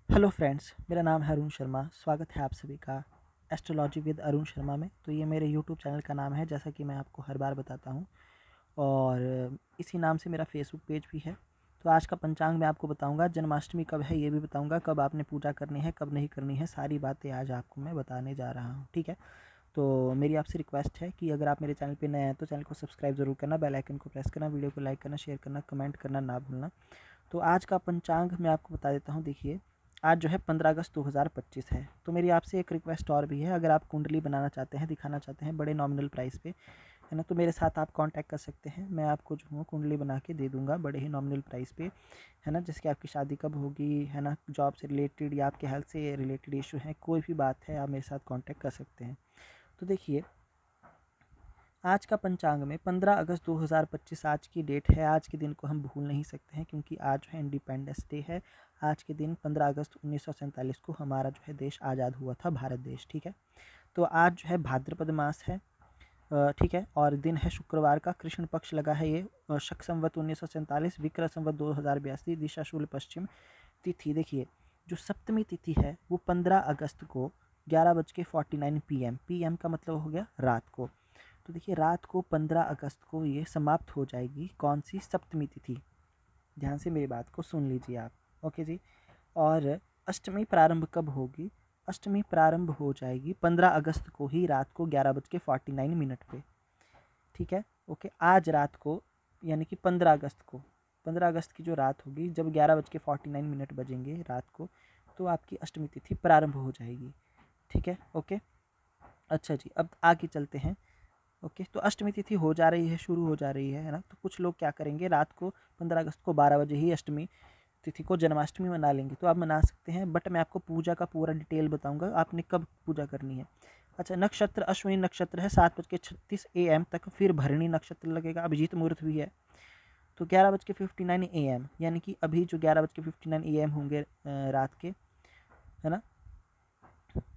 Hello friends, मेरा नाम है अरुण शर्मा। स्वागत है आप सभी का एस्ट्रोलॉजी विद अरुण शर्मा में। तो ये मेरे यूट्यूब चैनल का नाम है, जैसा कि मैं आपको हर बार बताता हूँ, और इसी नाम से मेरा फेसबुक पेज भी है। तो आज का पंचांग मैं आपको बताऊंगा। जन्माष्टमी कब है ये भी बताऊंगा, कब आपने पूजा करनी है कब नहीं करनी है, सारी बातें आज आपको मैं बताने जा रहा हूँ। ठीक है, तो मेरी आपसे रिक्वेस्ट है कि अगर आप मेरे चैनल पे नए हैं तो चैनल को सब्सक्राइब ज़रूर करना, बेल आइकन को प्रेस करना, वीडियो को लाइक करना, शेयर करना, कमेंट करना ना भूलना। तो आज का पंचांग मैं आपको बता देता हूँ। देखिए, आज जो है 15 अगस्त 2025 है। तो मेरी आपसे एक रिक्वेस्ट और भी है, अगर आप कुंडली बनाना चाहते हैं, दिखाना चाहते हैं बड़े नॉमिनल प्राइस पे, है ना, तो मेरे साथ आप कांटेक्ट कर सकते हैं। मैं आपको जो हूँ कुंडली बना के दे दूँगा बड़े ही नॉमिनल प्राइस पे, है ना। जैसे कि आपकी शादी कब होगी, है ना, जॉब से रिलेटेड या आपके हेल्थ से रिलेटेड इशू है, कोई भी बात है, आप मेरे साथ कॉन्टैक्ट कर सकते हैं। तो देखिए, आज का पंचांग में 15 अगस्त 2025 आज की डेट है। आज के दिन को हम भूल नहीं सकते हैं, क्योंकि आज जो है इंडिपेंडेंस डे है। आज के दिन 15 अगस्त 1947 को हमारा जो है देश आज़ाद हुआ था, भारत देश। ठीक है, तो आज जो है भाद्रपद मास है, ठीक है, और दिन है शुक्रवार का, कृष्ण पक्ष लगा है ये, शक संवत 1947, विक्रम संवत 2082, दिशा शूल पश्चिम। तिथि देखिए, जो सप्तमी तिथि है वो 15 अगस्त को 11:49 PM, PM का मतलब हो गया रात को। तो देखिए, रात को 15 अगस्त को ये समाप्त हो जाएगी। कौन सी? सप्तमी तिथि। ध्यान से मेरी बात को सुन लीजिए आप। ओके जी। और अष्टमी प्रारंभ कब होगी? अष्टमी प्रारंभ हो जाएगी 15 अगस्त को ही, रात को 11:49 पे। ठीक है, ओके। आज रात को, यानी कि 15 अगस्त को, 15 अगस्त की जो रात होगी, जब 11:49 बजेंगे रात को, तो आपकी अष्टमी तिथि प्रारंभ हो जाएगी। ठीक है, ओके। अच्छा जी, अब आगे चलते हैं। ओके, तो अष्टमी तिथि हो जा रही है, शुरू हो जा रही है ना। तो कुछ लोग क्या करेंगे, रात को 15 अगस्त को 12 बजे ही अष्टमी तिथि को जन्माष्टमी मना लेंगे। तो आप मना सकते हैं, बट मैं आपको पूजा का पूरा डिटेल बताऊंगा, आपने कब पूजा करनी है। अच्छा, नक्षत्र अश्विनी नक्षत्र है, 7:36 AM तक, फिर भरणी नक्षत्र लगेगा, अभिजीत मुहूर्त भी है। तो 11:59 AM, यानी कि अभी जो 11:59 AM होंगे रात के, है ना।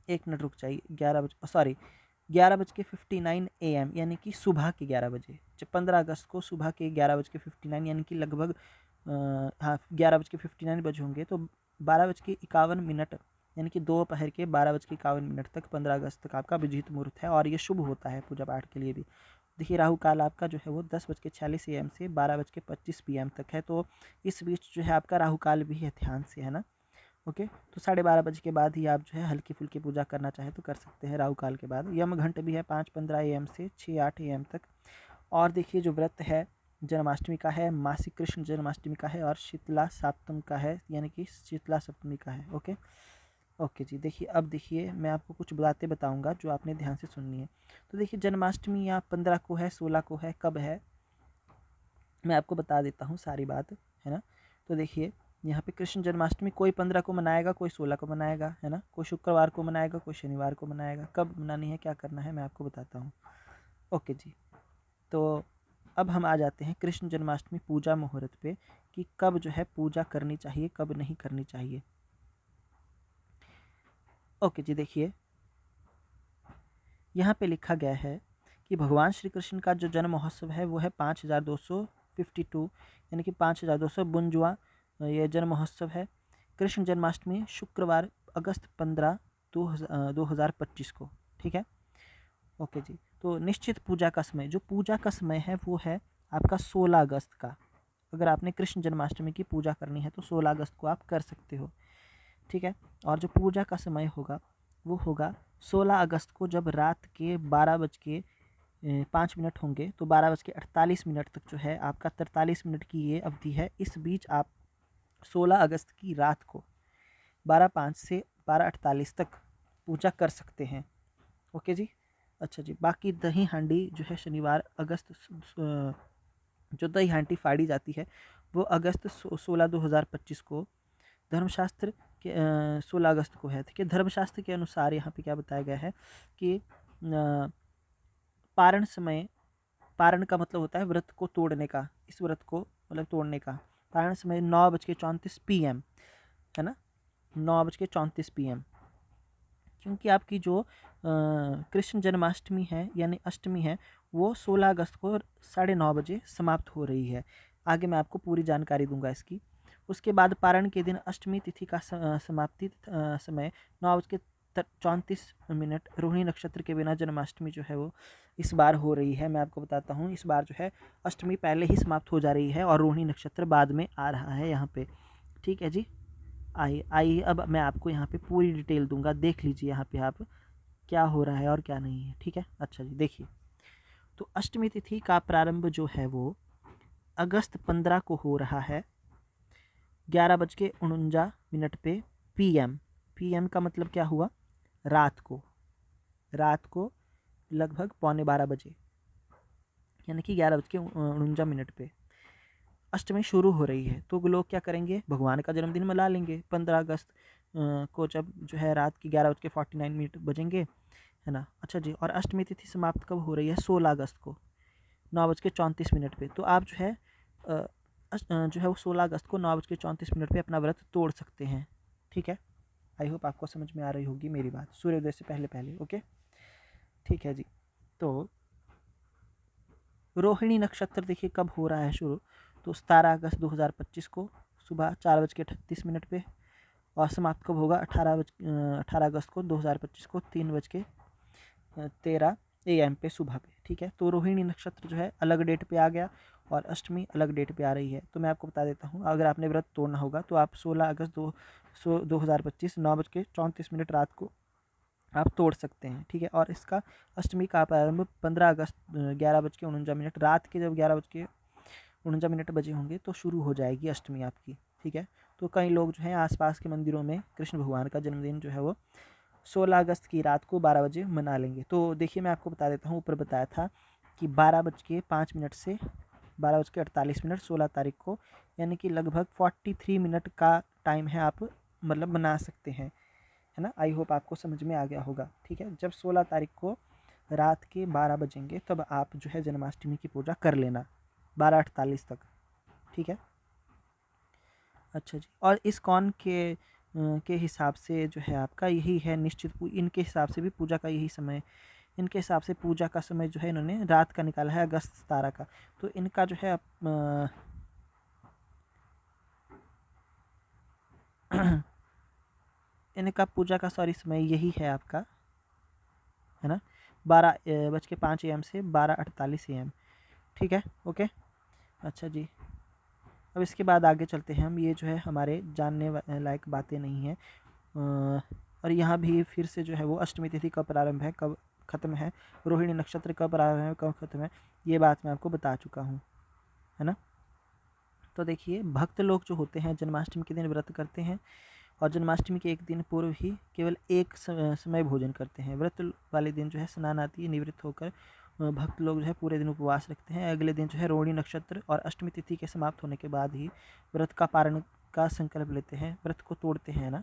एक मिनट रुक जाइए, 11:59 AM, यानी कि सुबह के 11 बजे, जब 15 अगस्त को सुबह के 11:59, यानी कि लगभग हाँ 11:59 बजे होंगे, तो 12:51, यानी कि दोपहर के 12:51 तक 15 अगस्त तक आपका अभिजीत मुहूर्त है, और ये शुभ होता है पूजा पाठ के लिए भी। देखिए, राहु काल आपका जो है वो 10:46 AM से 12:25 PM तक है। तो इस बीच जो है आपका राहु काल भी है, ध्यान से, है ना। ओके, तो 12:30 के बाद ही आप जो है हल्की फुल्की पूजा करना चाहें तो कर सकते हैं, राहु काल के बाद। यम घंट भी है 5:15 AM से 6:08 AM तक। और देखिए, जो व्रत है जन्माष्टमी का है, मासिक कृष्ण जन्माष्टमी का है, और शीतला सप्तम का है, यानी कि शीतला सप्तमी का है। ओके, ओके जी। देखिए, अब देखिए, मैं आपको कुछ बातें बताऊंगा जो आपने ध्यान से सुननी है। तो देखिए, जन्माष्टमी या 15 को है, 16 को है, कब है, मैं आपको बता देता हूँ सारी बात, है ना। तो देखिए, यहाँ पे कृष्ण जन्माष्टमी कोई 15 को मनाएगा, कोई 16 को मनाएगा, है ना, कोई शुक्रवार को मनाएगा, कोई शनिवार को मनाएगा। कब मनानी है, क्या करना है, मैं आपको बताता हूँ। ओके जी। तो अब हम आ जाते हैं कृष्ण जन्माष्टमी पूजा मुहूर्त पे, कि कब जो है पूजा करनी चाहिए, कब नहीं करनी चाहिए। ओके जी, देखिए, यहाँ पे लिखा गया है कि भगवान श्री कृष्ण का जो जन्म महोत्सव है वो है 5252, यानी कि 5252वां ये जन्म महोत्सव है। कृष्ण जन्माष्टमी शुक्रवार अगस्त 15 2025 को। ठीक है, ओके जी। तो निश्चित पूजा का समय, जो पूजा का समय है वो है आपका 16 अगस्त का। अगर आपने कृष्ण जन्माष्टमी की पूजा करनी है तो 16 अगस्त को आप कर सकते हो। ठीक है, और जो पूजा का समय होगा वो होगा 16 अगस्त को, जब रात के 12:05 होंगे, तो 12:48 तक जो है आपका 43 मिनट की ये अवधि है। इस बीच आप 16 अगस्त की रात को 12:05 से 12:48 तक पूजा कर सकते हैं। ओके जी। अच्छा जी, बाकी दही हांडी जो है शनिवार अगस्त जो दही हांडी फाड़ी जाती है वो अगस्त 16 2025 को, धर्मशास्त्र के 16 अगस्त को है। ठीक है, धर्मशास्त्र के अनुसार यहाँ पे क्या बताया गया है कि पारण समय, पारण का मतलब होता है व्रत को तोड़ने का, इस व्रत को मतलब तोड़ने का। पारण समय 9:34 PM, है ना, 9:34 PM, क्योंकि आपकी जो कृष्ण जन्माष्टमी है यानी अष्टमी है वो 16 अगस्त को 9:30 बजे समाप्त हो रही है। आगे मैं आपको पूरी जानकारी दूंगा इसकी। उसके बाद पारण के दिन अष्टमी तिथि का समाप्ति समय 9:34 रोहिणी नक्षत्र के बिना जन्माष्टमी जो है वो इस बार हो रही है। मैं आपको बताता हूँ, इस बार जो है अष्टमी पहले ही समाप्त हो जा रही है और रोहिणी नक्षत्र बाद में आ रहा है यहाँ पे। ठीक है जी, आइए अब मैं आपको यहाँ पे पूरी डिटेल दूंगा, देख लीजिए यहाँ पे आप क्या हो रहा है और क्या नहीं है। ठीक है, अच्छा जी, देखिए तो अष्टमी तिथि का प्रारंभ जो है वो अगस्त 15 को हो रहा है 11:49 पे PM। PM का मतलब क्या हुआ, रात को लगभग 11:15 यानी कि 11:49 पे अष्टमी शुरू हो रही है। तो लोग क्या करेंगे, भगवान का जन्मदिन मना लेंगे 15 अगस्त को, जब जो है रात की 11:49 बजेंगे, है ना। अच्छा जी, और अष्टमी तिथि समाप्त कब हो रही है, 16 अगस्त को 9:34 पे। तो आप जो है जो है वो 16 अगस्त को 9:34 पे अपना व्रत तोड़ सकते हैं। ठीक है, आई होप आपको समझ में आ रही होगी मेरी बात, सूर्योदय से पहले पहले। ओके, ठीक है जी। तो रोहिणी नक्षत्र देखिए कब हो रहा है शुरू, तो 17 अगस्त 2025 को सुबह 4:38 पे, और समाप्त कब होगा 18 अगस्त को 2025 को 3:13 AM पे सुबह पे। ठीक है, तो रोहिणी नक्षत्र जो है अलग डेट पे आ गया और अष्टमी अलग डेट पे आ रही है। तो मैं आपको बता देता हूँ, अगर आपने व्रत तोड़ना होगा तो आप 16 अगस्त 2025 9:34 रात को आप तोड़ सकते हैं। ठीक है, और इसका अष्टमी का प्रारंभ 15 अगस्त 11:49 रात के, जब 11:49 बजे होंगे तो शुरू हो जाएगी अष्टमी आपकी। ठीक है, तो कई लोग जो हैं आसपास के मंदिरों में कृष्ण भगवान का जन्मदिन जो है वो 16 अगस्त की रात को 12 बजे मना लेंगे। तो देखिए मैं आपको बता देता हूँ, ऊपर बताया था कि 12:05 से 12:48 16 तारीख को, यानी कि लगभग 43 मिनट का टाइम है, आप मतलब बना सकते हैं, है ना। आई होप आपको समझ में आ गया होगा। ठीक है, जब 16 तारीख को रात के 12 बजेंगे तब आप जो है जन्माष्टमी की पूजा कर लेना 12:48 तक। ठीक है, अच्छा जी, और इस्कॉन के हिसाब से जो है आपका यही है निश्चित, इनके हिसाब से भी पूजा का यही समय, इनके हिसाब से पूजा का समय जो है इन्होंने रात का निकाला है, अगस्त 17 का। तो इनका जो है इनका पूजा का सॉरी समय यही है आपका, है ना, 12:05 AM से 12:48 AM। ठीक है, ओके, अच्छा जी। अब इसके बाद आगे चलते हैं हम, ये जो है हमारे जानने लायक बातें नहीं हैं। और यहाँ भी फिर से जो है वो अष्टमी तिथि कब प्रारंभ है कब ख़त्म है, रोहिणी नक्षत्र कब प्रारंभ है कब ख़त्म है, ये बात मैं आपको बता चुका हूँ, है ना। तो देखिए भक्त लोग जो होते हैं जन्माष्टमी के दिन व्रत करते हैं और जन्माष्टमी के एक दिन पूर्व ही केवल एक समय भोजन करते हैं। व्रत वाले दिन जो है स्नान आदि निवृत्त होकर भक्त लोग जो है पूरे दिन उपवास रखते हैं। अगले दिन जो है रोहिणी नक्षत्र और अष्टमी तिथि के समाप्त होने के बाद ही व्रत का पारण का संकल्प लेते हैं, व्रत को तोड़ते हैं ना।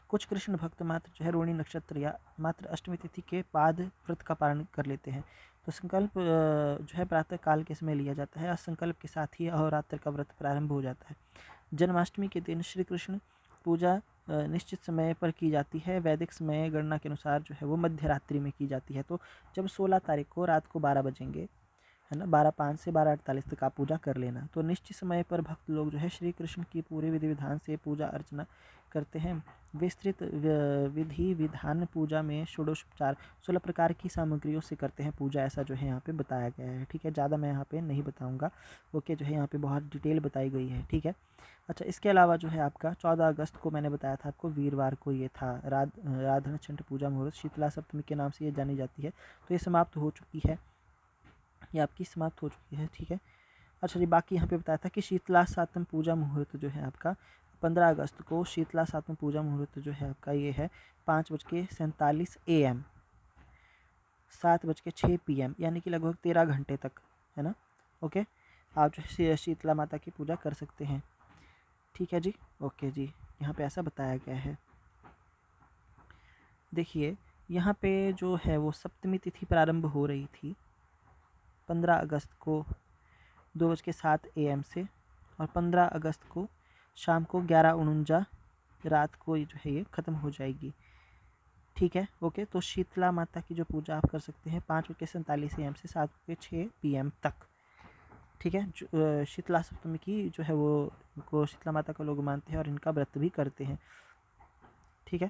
कुछ कृष्ण भक्त मात्र जो है रोहिणी नक्षत्र या मात्र अष्टमी तिथि के बाद व्रत का पारण कर लेते हैं। तो संकल्प जो है प्रातः काल के समय लिया जाता है और संकल्प के साथ ही अहोरात्र का व्रत प्रारंभ हो जाता है। जन्माष्टमी के दिन श्री कृष्ण पूजा निश्चित समय पर की जाती है। वैदिक समय गणना के अनुसार जो है वो मध्य रात्रि में की जाती है। तो जब 16 तारीख को रात को 12 बजेंगे, है ना, 12:05 से 12:48 तक आप पूजा कर लेना। तो निश्चित समय पर भक्त लोग जो है श्री कृष्ण की पूरे विधि विधान से पूजा अर्चना करते हैं। विस्तृत विधि विधान पूजा में षोडशोपचार 16 प्रकार की सामग्रियों से करते हैं पूजा, ऐसा जो है यहाँ पे बताया गया है। ठीक है, ज़्यादा मैं यहाँ पे नहीं बताऊँगा। ओके, जो है यहाँ पे बहुत डिटेल बताई गई है। ठीक है, अच्छा, इसके अलावा जो है आपका 14 अगस्त को मैंने बताया था आपको, वीरवार को ये था राधा छठ पूजा मुहूर्त, शीतला सप्तमी के नाम से ये जानी जाती है। तो ये समाप्त हो चुकी है, ये आपकी समाप्त हो चुकी है। ठीक है, अच्छा जी, बाकी यहाँ पे बताया था कि शीतला सातम पूजा मुहूर्त जो है आपका 15 अगस्त को शीतला सातम पूजा मुहूर्त जो है आपका ये है 5:47 AM 7:06 PM, यानी कि लगभग 13 घंटे तक, है ना। ओके, आप जो है शीतला माता की पूजा कर सकते हैं। ठीक है जी, ओके जी, यहाँ पे ऐसा बताया गया है। देखिए यहाँ पे जो है वो सप्तमी तिथि प्रारंभ हो रही थी 15 अगस्त को 2:07 AM से, और 15 अगस्त को शाम को 11:49 रात को जो है ये ख़त्म हो जाएगी। ठीक है, ओके, तो शीतला माता की जो पूजा आप कर सकते हैं 5:47 AM से 7:06 PM तक। ठीक है। शीतला सप्तमी की जो है वो को शीतला माता को लोग मानते हैं और इनका व्रत भी करते हैं। ठीक है,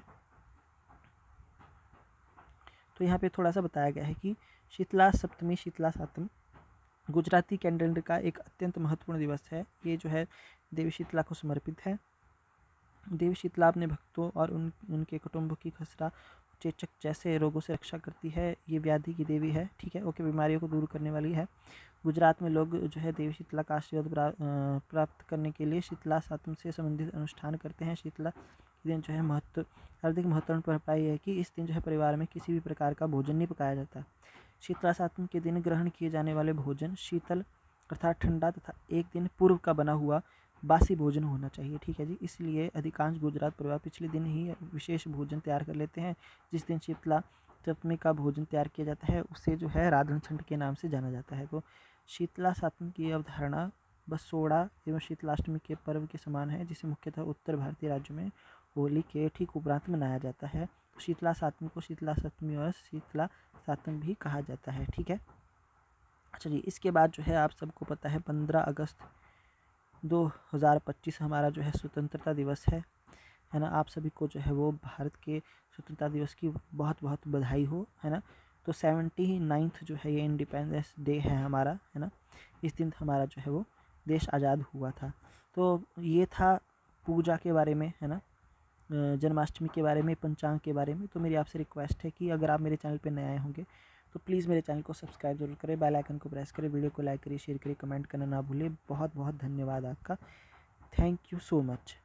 तो यहाँ पे थोड़ा सा बताया गया है कि शीतला सप्तमी, शीतला सातम गुजराती कैलेंडर का एक अत्यंत महत्वपूर्ण दिवस है। ये जो है देवी शीतला को समर्पित है। देवी शीतला अपने भक्तों और उनके कुटुंब की खसरा, चेचक जैसे रोगों से रक्षा करती है। ये व्याधि की देवी है। ठीक है, ओके, बीमारियों को दूर करने वाली है। गुजरात में लोग जो है देवी शीतला का आशीर्वाद प्राप्त करने के लिए शीतला सातम से संबंधित अनुष्ठान करते हैं। शीतला के दिन जो है अधिक महत्वपूर्ण परंपरा ये है कि इस दिन जो है परिवार में किसी भी प्रकार का भोजन नहीं पकाया जाता। शीतला सातम के दिन ग्रहण किए जाने वाले भोजन शीतल अर्थात ठंडा तथा एक दिन पूर्व का बना हुआ बासी भोजन होना चाहिए। ठीक है जी, इसलिए अधिकांश गुजरात परिवार पिछले दिन ही विशेष भोजन तैयार कर लेते हैं। जिस दिन शीतला सप्तमी का भोजन तैयार किया जाता है उसे जो है राधन छंड के नाम से जाना जाता है। तो शीतला सातम की अवधारणा बसोड़ा एवं शीतलाष्टमी के पर्व के समान है, जिसे मुख्यतः उत्तर भारतीय राज्यों में होली के ठीक उपरांत मनाया जाता है। शीतला सातम को शीतला सप्तमी और शीतला सातम भी कहा जाता है। ठीक है, अच्छा जी, इसके बाद जो है आप सबको पता है 15 अगस्त 2025 हमारा जो है स्वतंत्रता दिवस है ना। आप सभी को जो है वो भारत के स्वतंत्रता दिवस की बहुत बहुत बधाई हो, है ना। तो 79th जो है ये इंडिपेंडेंस डे है हमारा, है ना। इस दिन हमारा जो है वो देश आज़ाद हुआ था। तो ये था पूजा के बारे में, है ना, जन्माष्टमी के बारे में, पंचांग के बारे में। तो मेरी आपसे रिक्वेस्ट है कि अगर आप मेरे चैनल पर नए आए होंगे तो प्लीज़ मेरे चैनल को सब्सक्राइब जरूर करें, बेल आइकन को प्रेस करें, वीडियो को लाइक करिए, शेयर करिए, कमेंट करना ना भूलें। बहुत बहुत धन्यवाद आपका। Thank you so much.